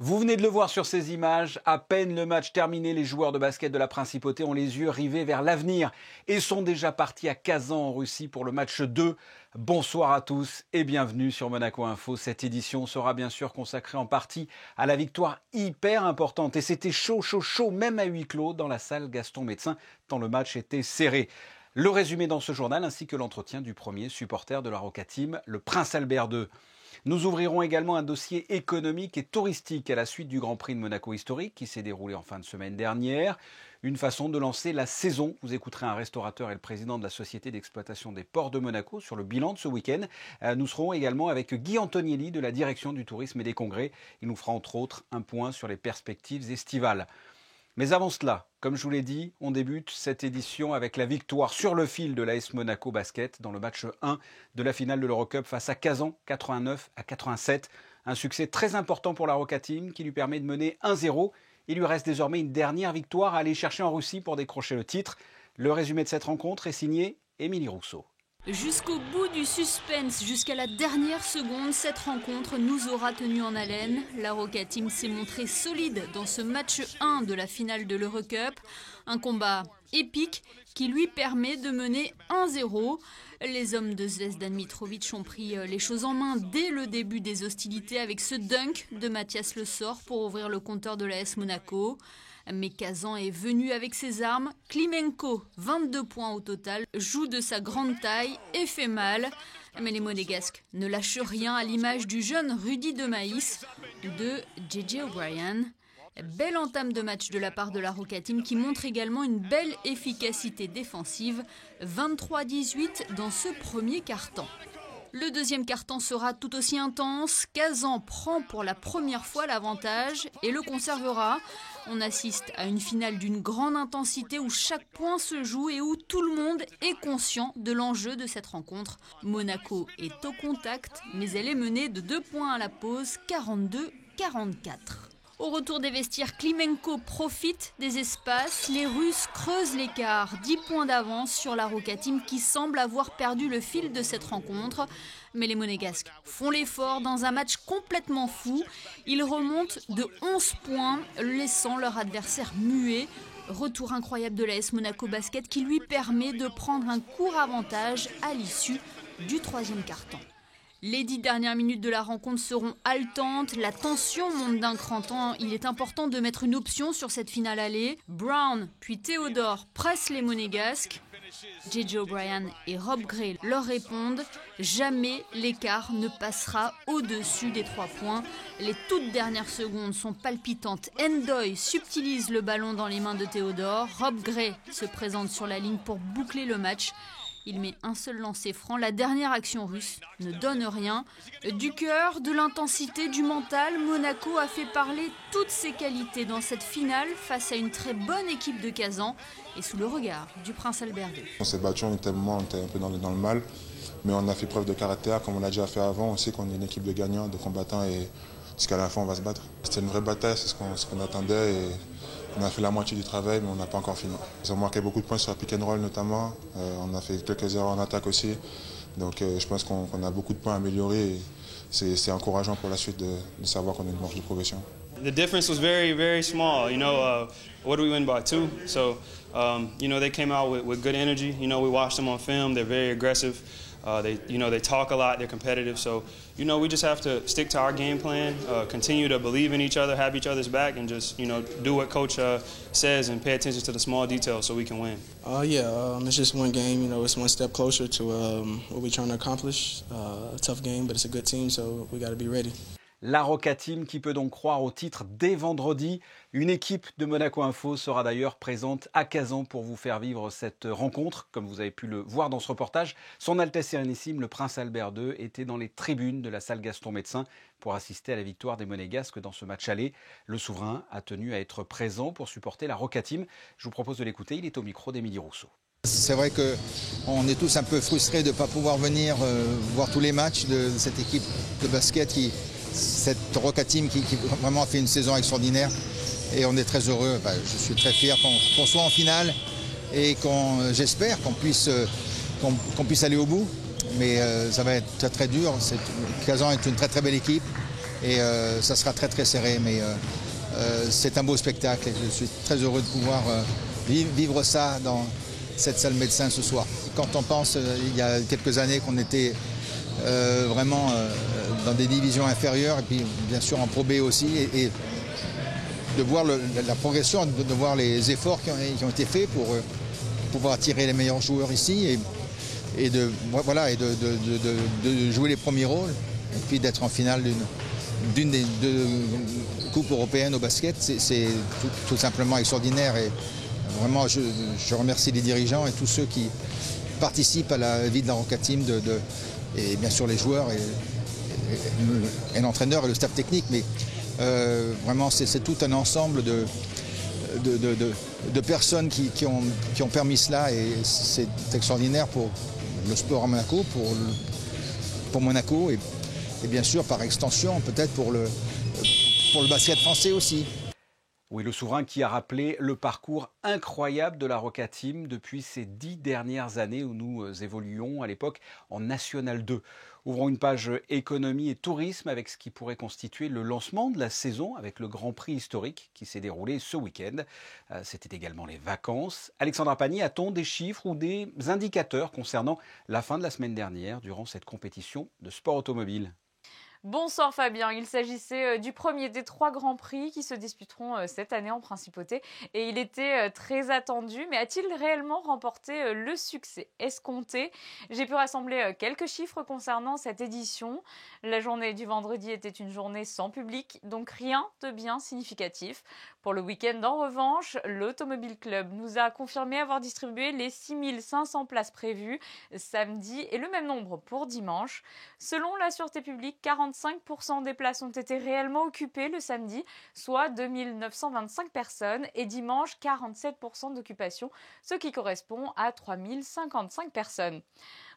Vous venez de le voir sur ces images, à peine le match terminé, les joueurs de basket de la Principauté ont les yeux rivés vers l'avenir et sont déjà partis à Kazan en Russie pour le match 2. Bonsoir à tous et bienvenue sur Monaco Info. Cette édition sera bien sûr consacrée en partie à la victoire hyper importante. Et c'était chaud, même à huis clos dans la salle Gaston Médecin, tant le match était serré. Le résumé dans ce journal ainsi que l'entretien du premier supporter de la Roca Team, le Prince Albert II. Nous ouvrirons également un dossier économique et touristique à la suite du Grand Prix de Monaco historique qui s'est déroulé en fin de semaine dernière. Une façon de lancer la saison. Vous écouterez un restaurateur et le président de la Société d'exploitation des ports de Monaco sur le bilan de ce week-end. Nous serons également avec Guy Antonielli de la Direction du tourisme et des congrès. Il nous fera entre autres un point sur les perspectives estivales. Mais avant cela, comme je vous l'ai dit, on débute cette édition avec la victoire sur le fil de l'AS Monaco Basket dans le match 1 de la finale de l'Eurocup face à Kazan, 89-87. Un succès très important pour la Roca Team qui lui permet de mener 1-0. Il lui reste désormais une dernière victoire à aller chercher en Russie pour décrocher le titre. Le résumé de cette rencontre est signé Émilie Rousseau. Jusqu'au bout du suspense, jusqu'à la dernière seconde, cette rencontre nous aura tenus en haleine. La Roca Team s'est montrée solide dans ce match 1 de la finale de l'Eurocup. Un combat épique qui lui permet de mener 1-0. Les hommes de Zvezdan Mitrovic ont pris les choses en main dès le début des hostilités avec ce dunk de Mathias Le Sort pour ouvrir le compteur de l'AS Monaco. Mais Kazan est venu avec ses armes. Klimenko, 22 points au total, joue de sa grande taille et fait mal. Mais les Monégasques ne lâchent rien à l'image du jeune Rudy de Maïs de JJ O'Brien. Belle entame de match de la part de la Roca Team qui montre également une belle efficacité défensive. 23-18 dans ce premier quart-temps. Le deuxième quart-temps sera tout aussi intense. Kazan prend pour la première fois l'avantage et le conservera. On assiste à une finale d'une grande intensité où chaque point se joue et où tout le monde est conscient de l'enjeu de cette rencontre. Monaco est au contact, mais elle est menée de 2 points à la pause, 42-44. Au retour des vestiaires, Klimenko profite des espaces. Les Russes creusent l'écart. 10 points d'avance sur la Roca Team qui semble avoir perdu le fil de cette rencontre. Mais les Monégasques font l'effort dans un match complètement fou. Ils remontent de 11 points, laissant leur adversaire muet. Retour incroyable de l'AS Monaco Basket qui lui permet de prendre un court avantage à l'issue du troisième quart-temps. Les 10 dernières minutes de la rencontre seront haletantes, la tension monte d'un cran tant. Il est important de mettre une option sur cette finale aller. Brown puis Théodore pressent les Monégasques. JJ O'Brien et Rob Gray leur répondent. Jamais l'écart ne passera au-dessus des 3 points. Les toutes dernières secondes sont palpitantes. Ndoye subtilise le ballon dans les mains de Théodore. Rob Gray se présente sur la ligne pour boucler le match. Il met un seul lancer franc. La dernière action russe ne donne rien. Du cœur, de l'intensité, du mental, Monaco a fait parler toutes ses qualités dans cette finale face à une très bonne équipe de Kazan et sous le regard du Prince Albert II. On s'est battu, on était un peu dans le mal, mais on a fait preuve de caractère comme on l'a déjà fait avant. On sait qu'on est une équipe de gagnants, de combattants et jusqu'à la fin on va se battre. C'était une vraie bataille, c'est ce qu'on attendait. Et on a fait la moitié du travail, mais on n'a pas encore fini. Ils ont marqué beaucoup de points sur la pick and roll notamment. On a fait quelques erreurs en attaque aussi. Donc je pense qu'on a beaucoup de points à améliorer. Et c'est encourageant pour la suite de savoir qu'on a une marge de progression. The difference was very, very small. What do we win by? 2. So, they came out with good energy. We watched them on film. They're very aggressive. They talk a lot. They're competitive. So, we just have to stick to our game plan, continue to believe in each other, have each other's back, and just, do what coach says and pay attention to the small details so we can win. It's just one game. It's one step closer to what we're trying to accomplish. A tough game, but it's a good team, so we got to be ready. La Roca Team qui peut donc croire au titre dès vendredi. Une équipe de Monaco Info sera d'ailleurs présente à Kazan pour vous faire vivre cette rencontre. Comme vous avez pu le voir dans ce reportage, Son Altesse Sérénissime, le Prince Albert II, était dans les tribunes de la salle Gaston Médecin pour assister à la victoire des Monégasques dans ce match aller. Le souverain a tenu à être présent pour supporter la Roca Team. Je vous propose de l'écouter, il est au micro d'Émilie Rousseau. C'est vrai qu'on est tous un peu frustrés de ne pas pouvoir venir voir tous les matchs de cette équipe de basket cette Roca Team qui vraiment a fait une saison extraordinaire et on est très heureux. Je suis très fier qu'on soit en finale et j'espère qu'on puisse aller au bout. Mais ça va être très très dur. Kazan est une très très belle équipe et ça sera très très serré, mais c'est un beau spectacle et je suis très heureux de pouvoir vivre ça dans cette salle médecin ce soir. Quand on pense, il y a quelques années qu'on était vraiment dans des divisions inférieures et puis bien sûr en Pro B aussi, et de voir la progression, de voir les efforts qui ont été faits pour pouvoir attirer les meilleurs joueurs ici et de jouer les premiers rôles et puis d'être en finale d'une des 2 coupes européennes au basket, c'est tout simplement extraordinaire. Et vraiment, je remercie les dirigeants et tous ceux qui participent à la vie de la Roca Team, et bien sûr les joueurs et l'entraîneur et le staff technique. Mais vraiment, c'est tout un ensemble de personnes qui ont permis cela, et c'est extraordinaire pour le sport à Monaco, pour Monaco et bien sûr par extension peut-être pour le basket français aussi. Oui, le souverain qui a rappelé le parcours incroyable de la Roca Team depuis ces 10 dernières années où nous évoluions à l'époque en National 2. Ouvrons une page économie et tourisme avec ce qui pourrait constituer le lancement de la saison avec le Grand Prix historique qui s'est déroulé ce week-end. C'était également les vacances. Alexandra Pagny, a-t-on des chiffres ou des indicateurs concernant la fin de la semaine dernière durant cette compétition de sport automobile ? Bonsoir Fabien, il s'agissait du premier des 3 Grands Prix qui se disputeront cette année en Principauté et il était très attendu, mais a-t-il réellement remporté le succès escompté ? J'ai pu rassembler quelques chiffres concernant cette édition. La journée du vendredi était une journée sans public, donc rien de bien significatif. Pour le week-end en revanche, l'Automobile Club nous a confirmé avoir distribué les 6500 places prévues samedi et le même nombre pour dimanche. Selon la Sûreté publique, 45% des places ont été réellement occupées le samedi, soit 2925 personnes, et dimanche, 47% d'occupation, ce qui correspond à 3055 personnes.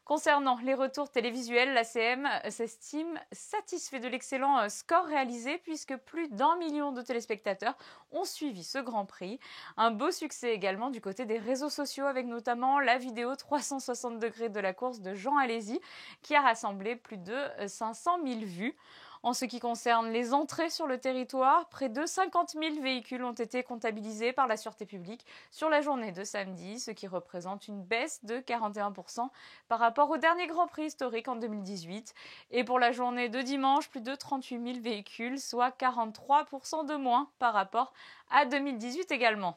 Concernant les retours télévisuels, l'ACM s'estime satisfait de l'excellent score réalisé puisque plus d'1 million de téléspectateurs ont suivi ce Grand Prix. Un beau succès également du côté des réseaux sociaux avec notamment la vidéo 360 degrés de la course de Jean Alési qui a rassemblé plus de 500 000 vues. En ce qui concerne les entrées sur le territoire, près de 50 000 véhicules ont été comptabilisés par la Sûreté publique sur la journée de samedi, ce qui représente une baisse de 41% par rapport au dernier Grand Prix historique en 2018. Et pour la journée de dimanche, plus de 38 000 véhicules, soit 43% de moins par rapport à 2018 également.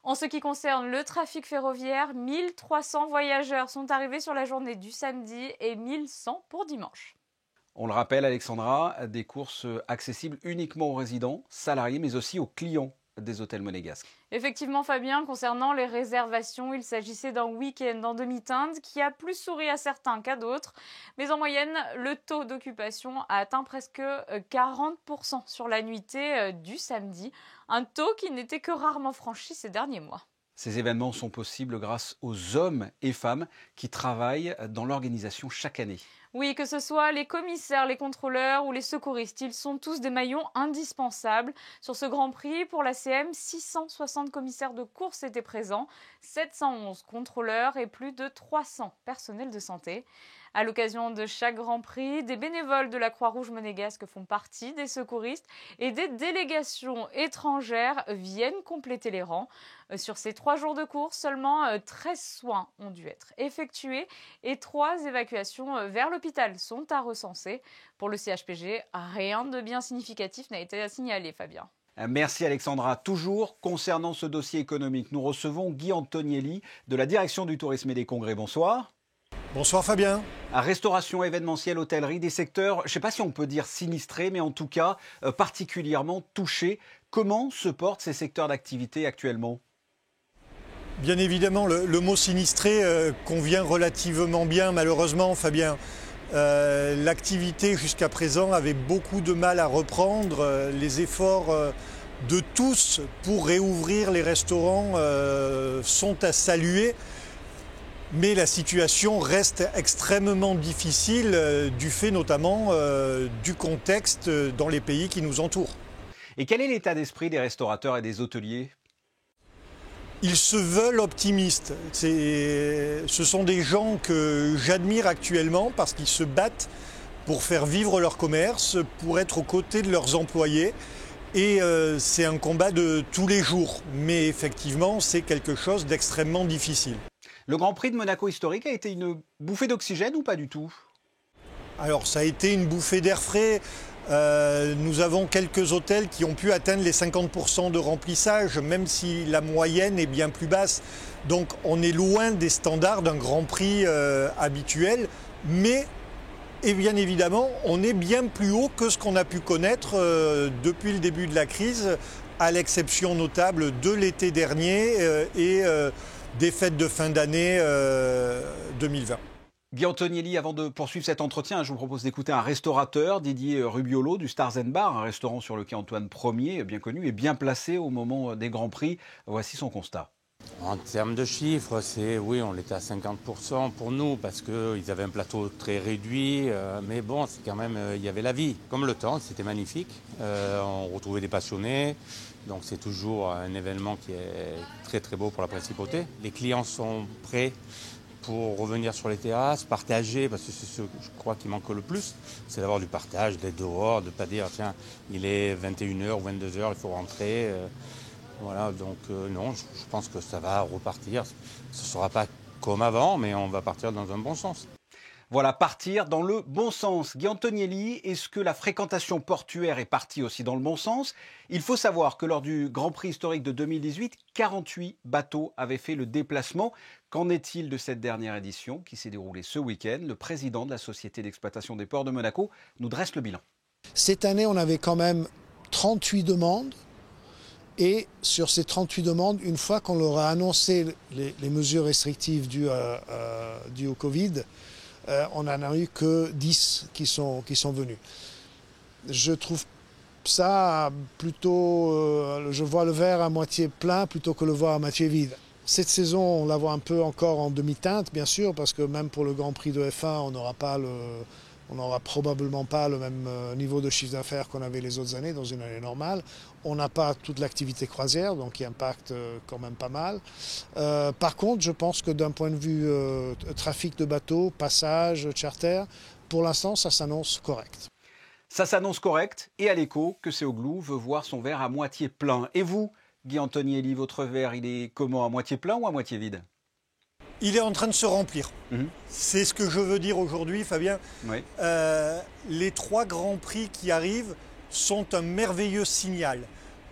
En ce qui concerne le trafic ferroviaire, 1300 voyageurs sont arrivés sur la journée du samedi et 1100 pour dimanche. On le rappelle, Alexandra, des courses accessibles uniquement aux résidents, salariés, mais aussi aux clients des hôtels monégasques. Effectivement, Fabien, concernant les réservations, il s'agissait d'un week-end en demi-teinte qui a plus souri à certains qu'à d'autres. Mais en moyenne, le taux d'occupation a atteint presque 40% sur la nuitée du samedi. Un taux qui n'était que rarement franchi ces derniers mois. Ces événements sont possibles grâce aux hommes et femmes qui travaillent dans l'organisation chaque année. Oui, que ce soit les commissaires, les contrôleurs ou les secouristes, ils sont tous des maillons indispensables. Sur ce Grand Prix, pour l'ACM, 660 commissaires de course étaient présents, 711 contrôleurs et plus de 300 personnels de santé. À l'occasion de chaque Grand Prix, des bénévoles de la Croix-Rouge monégasque font partie des secouristes et des délégations étrangères viennent compléter les rangs. Sur ces 3 jours de course, seulement 13 soins ont dû être effectués et 3 évacuations vers l'hôpital sont à recenser. Pour le CHPG, rien de bien significatif n'a été signalé, Fabien. Merci Alexandra. Toujours concernant ce dossier économique, nous recevons Guy Antonielli de la Direction du Tourisme et des Congrès. Bonsoir. Bonsoir Fabien. Restauration, événementielle, hôtellerie, des secteurs, je ne sais pas si on peut dire sinistrés, mais en tout cas particulièrement touchés. Comment se portent ces secteurs d'activité actuellement ? Bien évidemment, le mot sinistré convient relativement bien, malheureusement, Fabien. L'activité jusqu'à présent avait beaucoup de mal à reprendre. Les efforts de tous pour réouvrir les restaurants sont à saluer. Mais la situation reste extrêmement difficile du fait notamment du contexte dans les pays qui nous entourent. Et quel est l'état d'esprit des restaurateurs et des hôteliers ? Ils se veulent optimistes. Ce sont des gens que j'admire actuellement parce qu'ils se battent pour faire vivre leur commerce, pour être aux côtés de leurs employés. Et c'est un combat de tous les jours. Mais effectivement, c'est quelque chose d'extrêmement difficile. Le Grand Prix de Monaco historique a été une bouffée d'oxygène ou pas du tout? Alors ça a été une bouffée d'air frais. Nous avons quelques hôtels qui ont pu atteindre les 50% de remplissage, même si la moyenne est bien plus basse. Donc on est loin des standards d'un Grand Prix habituel, mais et bien évidemment, on est bien plus haut que ce qu'on a pu connaître depuis le début de la crise, à l'exception notable de l'été dernier et des fêtes de fin d'année 2020. Guy Antonielli, avant de poursuivre cet entretien, je vous propose d'écouter un restaurateur, Didier Rubiolo, du Stars & Bar, un restaurant sur le quai Antoine Ier, bien connu et bien placé au moment des Grands Prix. Voici son constat. En termes de chiffres, oui, on était à 50% pour nous parce qu'ils avaient un plateau très réduit. Mais bon, c'est quand même, il y avait la vie. Comme le temps, c'était magnifique. On retrouvait des passionnés. Donc c'est toujours un événement qui est très très beau pour la principauté. Les clients sont prêts pour revenir sur les terrasses, partager, parce que c'est ce que je crois qui manque le plus, c'est d'avoir du partage, d'être dehors, de ne pas dire tiens, il est 21h ou 22h, il faut rentrer. Voilà, donc non, je pense que ça va repartir. Ce ne sera pas comme avant, mais on va partir dans un bon sens. Voilà, partir dans le bon sens. Guy Antonielli, est-ce que la fréquentation portuaire est partie aussi dans le bon sens? Il faut savoir que lors du Grand Prix historique de 2018, 48 bateaux avaient fait le déplacement. Qu'en est-il de cette dernière édition qui s'est déroulée ce week-end? Le président de la Société d'exploitation des ports de Monaco nous dresse le bilan. Cette année, on avait quand même 38 demandes. Et sur ces 38 demandes, une fois qu'on leur a annoncé les mesures restrictives dues au Covid, on n'en a eu que 10 qui sont venus. Je trouve ça plutôt... je vois le verre à moitié plein plutôt que le voir à moitié vide. Cette saison, on la voit un peu encore en demi-teinte, bien sûr, parce que même pour le Grand Prix de F1, on n'aura probablement pas le même niveau de chiffre d'affaires qu'on avait les autres années dans une année normale. On n'a pas toute l'activité croisière, donc qui impacte quand même pas mal. Par contre, je pense que d'un point de vue trafic de bateaux, passage, charter, pour l'instant, ça s'annonce correct. Ça s'annonce correct, et à l'écho, que Seoglou veut voir son verre à moitié plein. Et vous, Guy Antonielli, votre verre, il est comment, à moitié plein ou à moitié vide? Il est en train de se remplir. C'est ce que je veux dire aujourd'hui, Fabien. Oui. Les 3 Grands Prix qui arrivent sont un merveilleux signal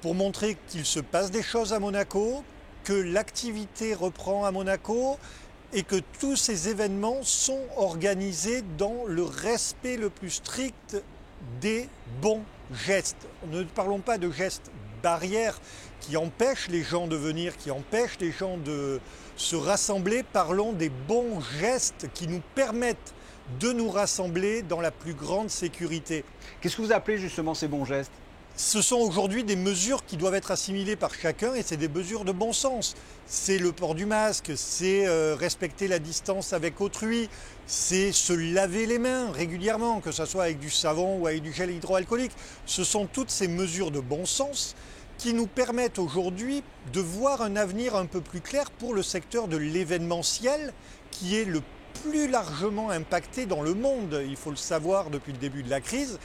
pour montrer qu'il se passe des choses à Monaco, que l'activité reprend à Monaco et que tous ces événements sont organisés dans le respect le plus strict des bons gestes. Ne parlons pas de gestes barrières qui empêchent les gens de venir, qui empêchent les gens de se rassembler. Parlons des bons gestes qui nous permettent de nous rassembler dans la plus grande sécurité. Qu'est-ce que vous appelez justement ces bons gestes? Ce sont aujourd'hui des mesures qui doivent être assimilées par chacun et c'est des mesures de bon sens. C'est le port du masque, c'est respecter la distance avec autrui, c'est se laver les mains régulièrement, que ce soit avec du savon ou avec du gel hydroalcoolique. Ce sont toutes ces mesures de bon sens qui nous permettent aujourd'hui de voir un avenir un peu plus clair pour le secteur de l'événementiel qui est le plus largement impacté dans le monde, il faut le savoir depuis le début de la crise,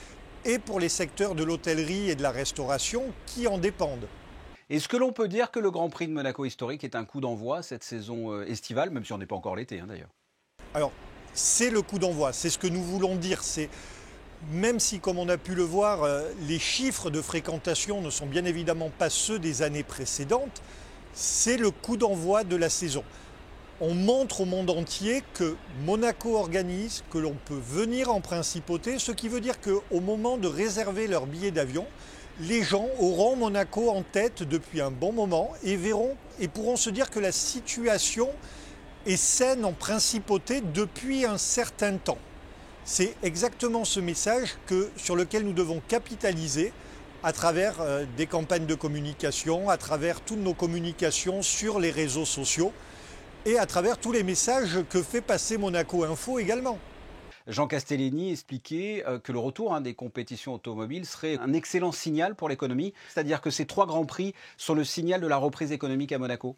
et pour les secteurs de l'hôtellerie et de la restauration qui en dépendent. Est-ce que l'on peut dire que le Grand Prix de Monaco historique est un coup d'envoi cette saison estivale, même si on n'est pas encore l'été d'ailleurs? Alors, c'est le coup d'envoi, c'est ce que nous voulons dire. C'est même si, comme on a pu le voir, les chiffres de fréquentation ne sont bien évidemment pas ceux des années précédentes, c'est le coup d'envoi de la saison. On montre au monde entier que Monaco organise, que l'on peut venir en principauté, ce qui veut dire qu'au moment de réserver leur billet d'avion, les gens auront Monaco en tête depuis un bon moment et verront et pourront se dire que la situation est saine en principauté depuis un certain temps. C'est exactement ce message sur lequel nous devons capitaliser à travers des campagnes de communication, à travers toutes nos communications sur les réseaux sociaux et à travers tous les messages que fait passer Monaco Info également. Jean Castellini expliquait que le retour des compétitions automobiles serait un excellent signal pour l'économie, c'est-à-dire que ces 3 Grands Prix sont le signal de la reprise économique à Monaco.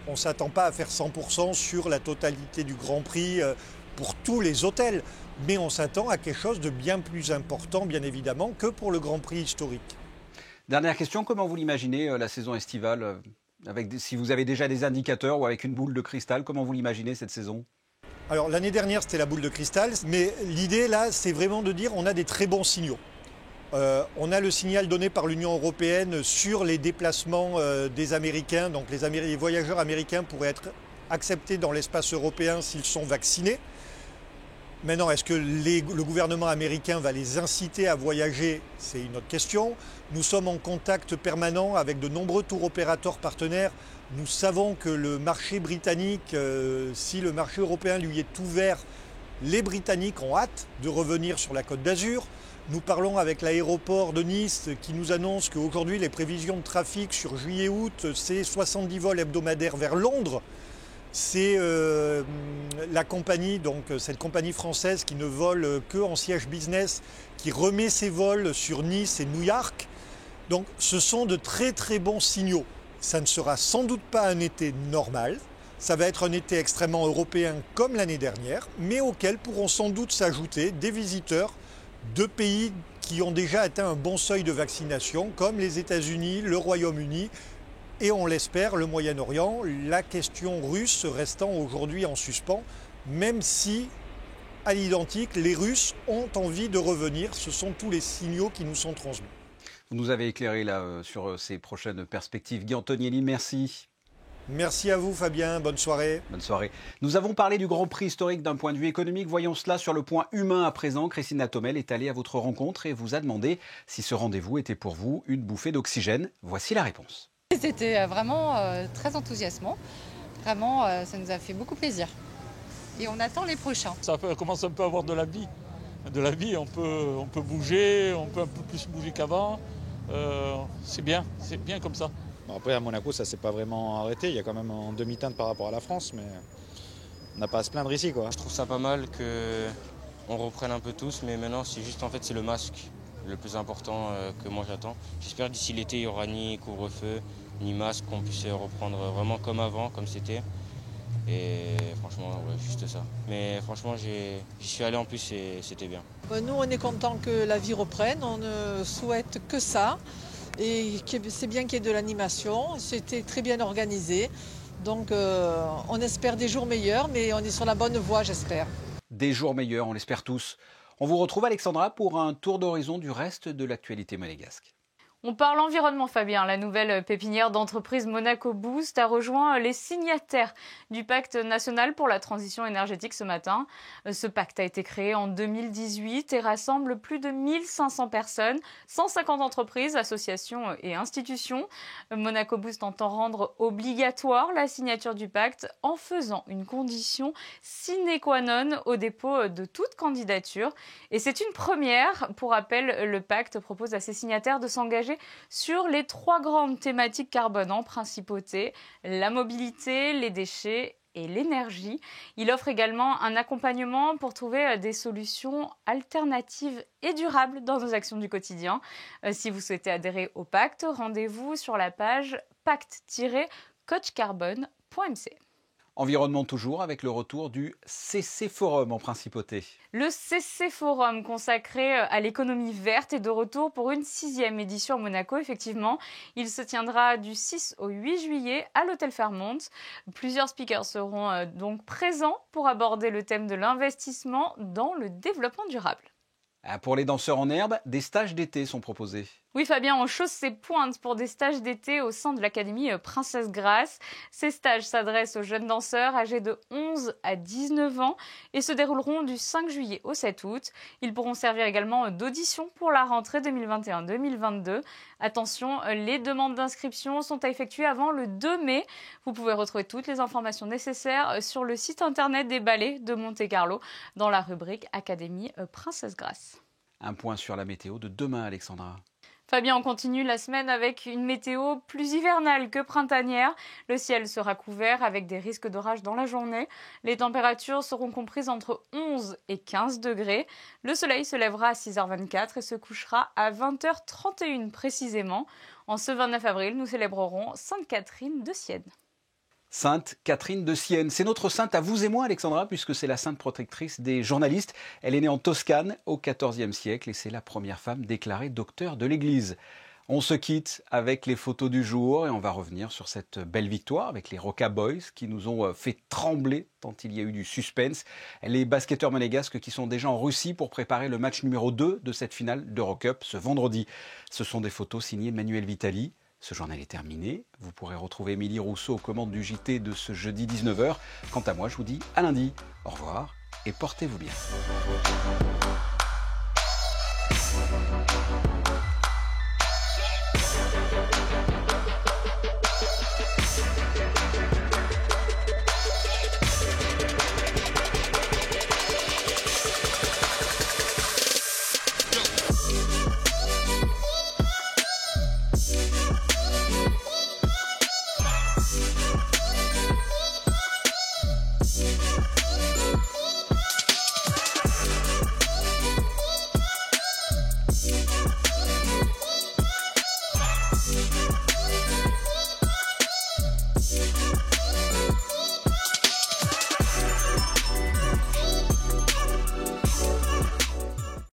On ne s'attend pas à faire 100% sur la totalité du Grand Prix pour tous les hôtels. Mais on s'attend à quelque chose de bien plus important, bien évidemment, que pour le Grand Prix historique. Dernière question, comment vous l'imaginez la saison estivale si vous avez déjà des indicateurs ou avec une boule de cristal, comment vous l'imaginez cette saison? Alors l'année dernière c'était la boule de cristal, mais l'idée là c'est vraiment de dire on a des très bons signaux. On a le signal donné par l'Union européenne sur les déplacements des Américains, donc les voyageurs américains pourraient être acceptés dans l'espace européen s'ils sont vaccinés. Maintenant, est-ce que le gouvernement américain va les inciter à voyager? C'est une autre question. Nous sommes en contact permanent avec de nombreux tour opérateurs partenaires. Nous savons que le marché britannique, si le marché européen lui est ouvert, les Britanniques ont hâte de revenir sur la Côte d'Azur. Nous parlons avec l'aéroport de Nice qui nous annonce qu'aujourd'hui les prévisions de trafic sur juillet-août, c'est 70 vols hebdomadaires vers Londres. C'est la compagnie, donc cette compagnie française qui ne vole qu'en siège business, qui remet ses vols sur Nice et New York. Donc ce sont de très très bons signaux. Ça ne sera sans doute pas un été normal, ça va être un été extrêmement européen comme l'année dernière, mais auquel pourront sans doute s'ajouter des visiteurs de pays qui ont déjà atteint un bon seuil de vaccination, comme les États-Unis, le Royaume-Uni, et on l'espère, le Moyen-Orient, la question russe restant aujourd'hui en suspens, même si, à l'identique, les Russes ont envie de revenir. Ce sont tous les signaux qui nous sont transmis. Vous nous avez éclairé là sur ces prochaines perspectives. Guy Antonielli, merci. Merci à vous Fabien, bonne soirée. Bonne soirée. Nous avons parlé du Grand Prix historique d'un point de vue économique. Voyons cela sur le point humain à présent. Christina Thomel est allée à votre rencontre et vous a demandé si ce rendez-vous était pour vous une bouffée d'oxygène. Voici la réponse. C'était vraiment très enthousiasmant. Vraiment, ça nous a fait beaucoup plaisir. Et on attend les prochains. Ça commence un peu à avoir de la vie. De la vie, on peut bouger, on peut un peu plus bouger qu'avant. C'est bien comme ça. Bon, après, à Monaco, ça s'est pas vraiment arrêté. Il y a quand même en demi-teinte par rapport à la France, mais on n'a pas à se plaindre ici, quoi. Je trouve ça pas mal qu'on reprenne un peu tous, mais maintenant, c'est juste c'est le masque le plus important que moi j'attends. J'espère d'ici l'été, il n'y aura ni couvre-feu, ni masque, qu'on puisse reprendre vraiment comme avant, comme c'était. Et franchement, ouais, juste ça. Mais franchement, j'y suis allé en plus et c'était bien. Nous, on est content que la vie reprenne. On ne souhaite que ça. Et c'est bien qu'il y ait de l'animation. C'était très bien organisé. Donc, on espère des jours meilleurs, mais on est sur la bonne voie, j'espère. Des jours meilleurs, on l'espère tous. On vous retrouve, Alexandra, pour un tour d'horizon du reste de l'actualité monégasque. On parle environnement, Fabien. La nouvelle pépinière d'entreprise Monaco Boost a rejoint les signataires du pacte national pour la transition énergétique ce matin. Ce pacte a été créé en 2018 et rassemble plus de 1500 personnes, 150 entreprises, associations et institutions. Monaco Boost entend rendre obligatoire la signature du pacte en faisant une condition sine qua non au dépôt de toute candidature. Et c'est une première. Pour rappel, le pacte propose à ses signataires de s'engager sur les 3 grandes thématiques carbone en principauté, la mobilité, les déchets et l'énergie. Il offre également un accompagnement pour trouver des solutions alternatives et durables dans nos actions du quotidien. Si vous souhaitez adhérer au pacte, rendez-vous sur la page pacte-coachcarbone.mc. Environnement toujours, avec le retour du CC Forum en Principauté. Le CC Forum consacré à l'économie verte est de retour pour une 6e édition à Monaco, effectivement. Il se tiendra du 6 au 8 juillet à l'hôtel Fairmont. Plusieurs speakers seront donc présents pour aborder le thème de l'investissement dans le développement durable. Pour les danseurs en herbe, des stages d'été sont proposés. Oui Fabien, on chausse ses pointes pour des stages d'été au sein de l'Académie Princesse Grace. Ces stages s'adressent aux jeunes danseurs âgés de 11 à 19 ans et se dérouleront du 5 juillet au 7 août. Ils pourront servir également d'audition pour la rentrée 2021-2022. Attention, les demandes d'inscription sont à effectuer avant le 2 mai. Vous pouvez retrouver toutes les informations nécessaires sur le site internet des ballets de Monte-Carlo dans la rubrique Académie Princesse Grace. Un point sur la météo de demain, Alexandra. Fabien, on continue la semaine avec une météo plus hivernale que printanière. Le ciel sera couvert avec des risques d'orage dans la journée. Les températures seront comprises entre 11 et 15 degrés. Le soleil se lèvera à 6h24 et se couchera à 20h31 précisément. En ce 29 avril, nous célébrerons Sainte Catherine de Sienne. Sainte Catherine de Sienne. C'est notre sainte à vous et moi, Alexandra, puisque c'est la sainte protectrice des journalistes. Elle est née en Toscane au XIVe siècle et c'est la première femme déclarée docteur de l'Église. On se quitte avec les photos du jour et on va revenir sur cette belle victoire avec les Roca Boys qui nous ont fait trembler tant il y a eu du suspense. Les basketteurs monégasques qui sont déjà en Russie pour préparer le match numéro 2 de cette finale d'Eurocup ce vendredi. Ce sont des photos signées Manuel Vitali. Ce journal est terminé. Vous pourrez retrouver Émilie Rousseau aux commandes du JT de ce jeudi 19h. Quant à moi, je vous dis à lundi. Au revoir et portez-vous bien.